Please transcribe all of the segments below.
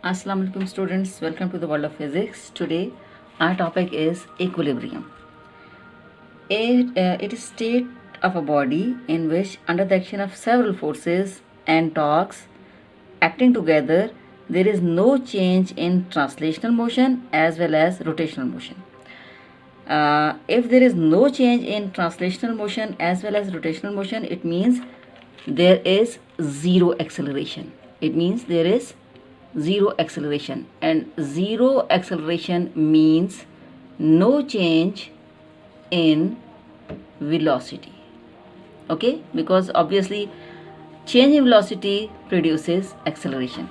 Assalamu alaikum students, welcome to the world of physics. Today our topic is equilibrium. It is state of a body in which under the action of several forces and torques acting together there is no change in translational motion as well as rotational motion. If there is no change in translational motion as well as rotational motion, it means there is zero acceleration. It means there is zero acceleration, and zero acceleration means no change in velocity. Okay, because obviously change in velocity produces acceleration.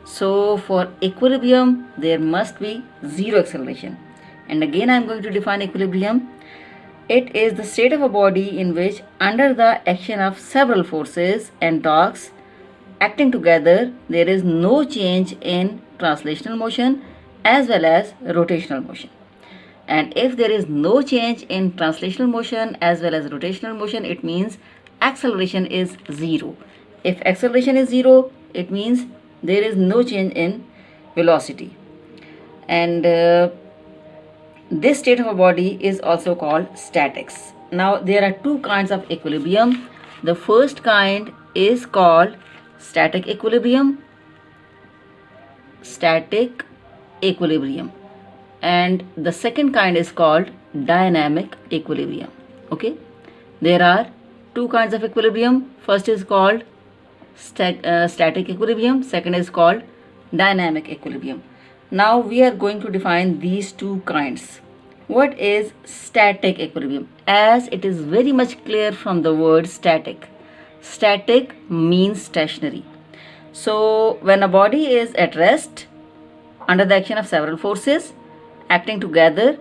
So for equilibrium there must be zero acceleration. And again I am going to define equilibrium. It is the state of a body in which under the action of several forces and torques acting together there is no change in translational motion as well as rotational motion. And if there is no change in translational motion as well as rotational motion, it means acceleration is zero. If acceleration is zero, it means there is no change in velocity. And this state of a body is also called statics. Now there are two kinds of equilibrium. The first kind is called static equilibrium, and the second kind is called dynamic equilibrium. Okay, there are two kinds of equilibrium. First is called static equilibrium, second is called dynamic equilibrium. Now we are going to define these two kinds. What is static equilibrium? As it is very much clear from the word static. Static means stationary. So when a body is at rest under the action of several forces acting together,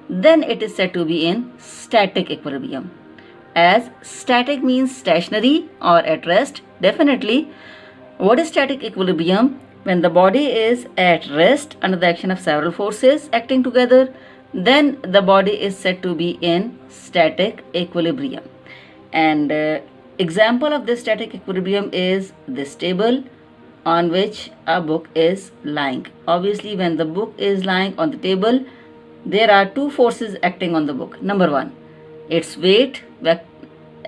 then it is said to be in static equilibrium. As static means stationary or at rest, definitely what is static equilibrium? When the body is at rest under the action of several forces acting together, then the body is said to be in static equilibrium. And example of this static equilibrium is this table on which a book is lying. Obviously, when the book is lying on the table, there are two forces acting on the book. Number one, its weight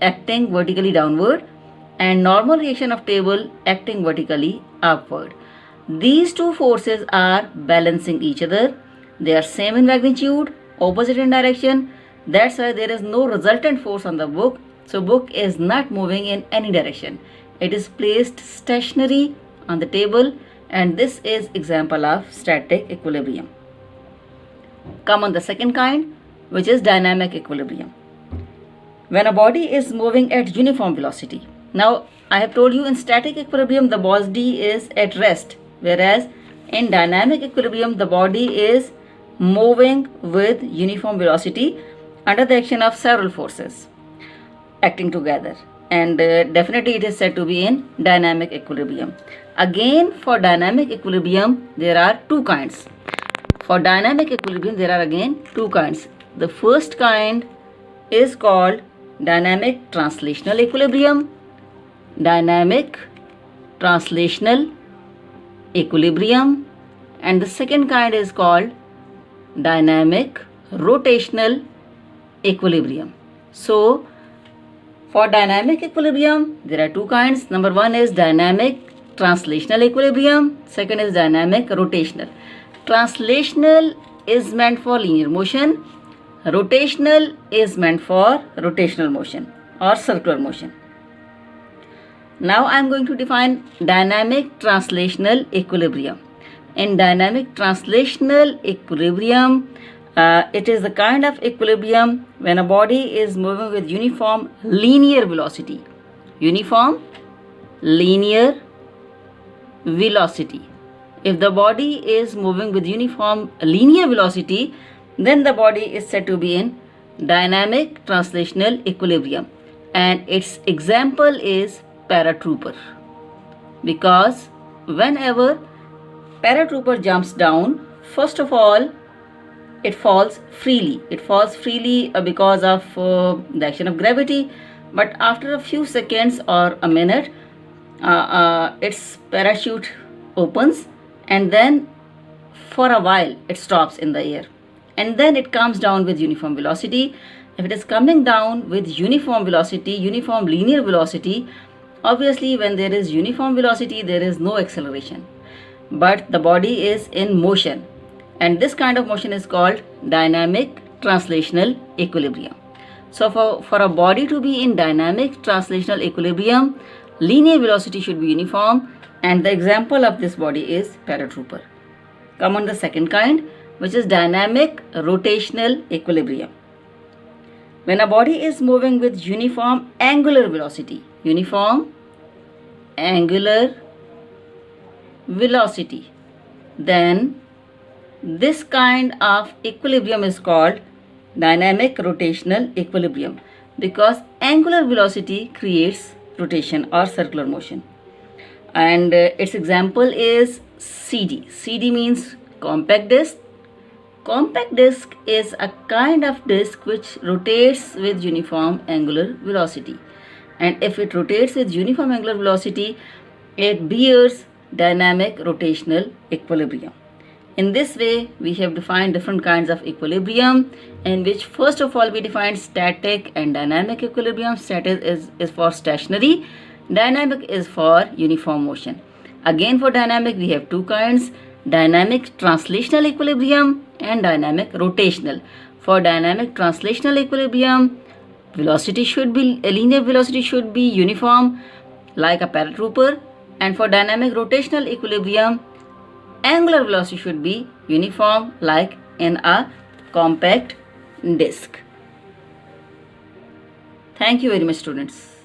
acting vertically downward, and normal reaction of table acting vertically upward. These two forces are balancing each other. They are same in magnitude, opposite in direction. That's why there is no resultant force on the book. So book is not moving in any direction. It is placed stationary on the table, and this is example of static equilibrium. Come on the second kind, which is dynamic equilibrium. When a body is moving at uniform velocity. Now I have told you in static equilibrium the body is at rest, whereas in dynamic equilibrium the body is moving with uniform velocity under the action of several forces acting together, and definitely it is said to be in dynamic equilibrium. Again, for dynamic equilibrium there are two kinds. For dynamic equilibrium there are again two kinds. The first kind is called dynamic translational equilibrium. Dynamic translational equilibrium. And the second kind is called dynamic rotational equilibrium. So for dynamic equilibrium there are two kinds. Number one is dynamic translational equilibrium, second is dynamic rotational. Translational is meant for linear motion, rotational is meant for rotational motion or circular motion. Now I am going to define dynamic translational equilibrium. In dynamic translational equilibrium, it is the kind of equilibrium when a body is moving with uniform linear velocity. Uniform linear velocity. If the body is moving with uniform linear velocity, then the body is said to be in dynamic translational equilibrium. And its example is paratrooper. Because whenever paratrooper jumps down, first of all it falls freely. It falls freely because of the action of gravity, but after a few seconds or a minute its parachute opens and then for a while it stops in the air, and then it comes down with uniform velocity. If it is coming down with uniform velocity, uniform linear velocity, obviously when there is uniform velocity there is no acceleration, but the body is in motion, and this kind of motion is called dynamic translational equilibrium. So for a body to be in dynamic translational equilibrium, linear velocity should be uniform, and the example of this body is paratrooper. Come on the second kind, which is dynamic rotational equilibrium. When a body is moving with uniform angular velocity, uniform angular velocity, then this kind of equilibrium is called dynamic rotational equilibrium, because angular velocity creates rotation or circular motion. And its example is CD. CD means compact disc. Compact disc is a kind of disc which rotates with uniform angular velocity, and if it rotates with uniform angular velocity, it bears dynamic rotational equilibrium. In this way, we have defined different kinds of equilibrium, in which first of all we defined static and dynamic equilibrium. Static is for stationary, dynamic is for uniform motion. Again, for dynamic we have two kinds, dynamic translational equilibrium and dynamic rotational. For dynamic translational equilibrium, velocity should be, linear velocity should be uniform like a paratrooper, and for dynamic rotational equilibrium, angular velocity should be uniform like in a compact disc. Thank you very much, students.